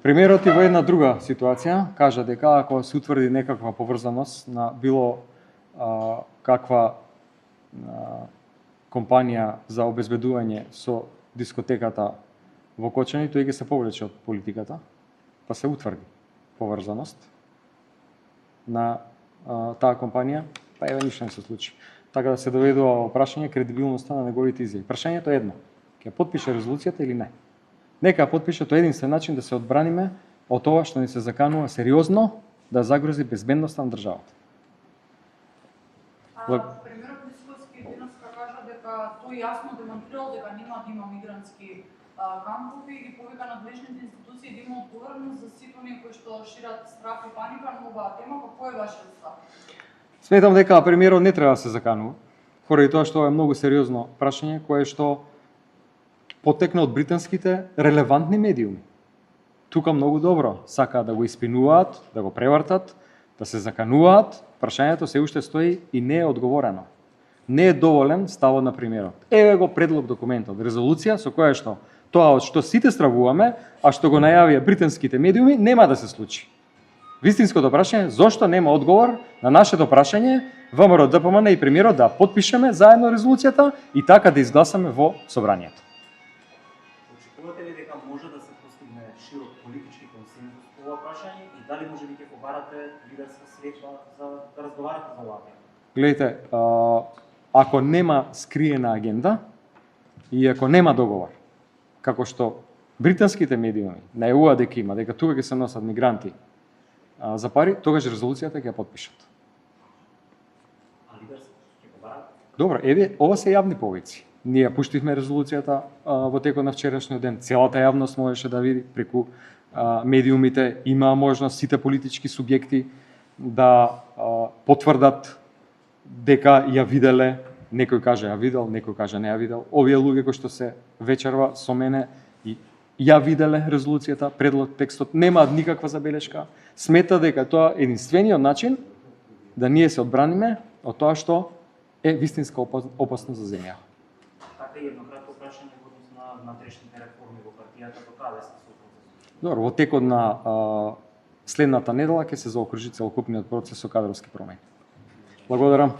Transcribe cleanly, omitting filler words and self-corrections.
Премиерот и во една друга ситуација кажа дека ако се утврди некаква поврзаност на било каква компанија за обезбедување со дискотеката во Кочани, тој ќе се повлече од политиката, па се утврди поврзаност на таа компанија, па еве ништо не се случи. Така да се доведува во прашање кредибилноста на неговите изјави. Прашањето е едно: ќе подпише резолуцијата или не? Нека подпише, тоа е единствен начин да се одбраниме од тоа што ни се заканува сериозно да загрози безбедноста на државата. Премиерот Мицкоски денес кажа дека тој јасно демонстрирал дека нема да има мигрантски кампови и повика надлежните институции да има одговорност за сите оние кои што шират страх и паника на оваа тема. Кој е вашиот став? Сметам дека премиерот не треба да се заканува, поради тоа што е многу сериозно прашање кое што потекна од британските релевантни медиуми. Тука многу добро сакаат да го испинуваат, да го превртат, да се закануваат. Прашањето се уште стои и не е одговорено. Не е доволен ставот на премиерот. Еве го предлог документот, резолуција со која што тоа од што сите стравуваме, а што го најавија британските медиуми, нема да се случи. Вистинското прашање е зошто нема одговор на нашето прашање ВМРО ДПМН и премиерот да подпишеме заедно резолуцијата и така да изгласаме во собранието. Очекувате ли дека може да се постигне широк политички консензус по ова прашање и дали може би ќе побарате лидерска средба за да разговарате за ова? Гледайте, ако нема скриена агенда и ако нема договор, како што британските медиуми најавуваат дека има, дека тука ќе се носат мигранти за пари, тогаш резолуцијата ќе ја подпишат. А лидерска ќе побарате? Добро, еве, ова се јавни повици. Ние пуштивме резолуцијата во текот на вчерашниот ден. Целата јавност можеше да види преку медиумите, има можност сите политички субјекти да потврдат дека ја виделе, некој каже ја видел, некој каже не ја видел. Овие луѓе кои што се вечерва со мене и ја виделе резолуцијата, предлог текстот, немаат никаква забелешка. Смета дека тоа е единствениот начин да ние се одбраниме од тоа што е вистинска опасност за земја. Така и еднократно прашање во однос на внатрешните реформи во партијата, до каде се со процесот? Добро, во текот на следната недела ќе се заокружи целокупниот процес со кадровски промени. Благодарам.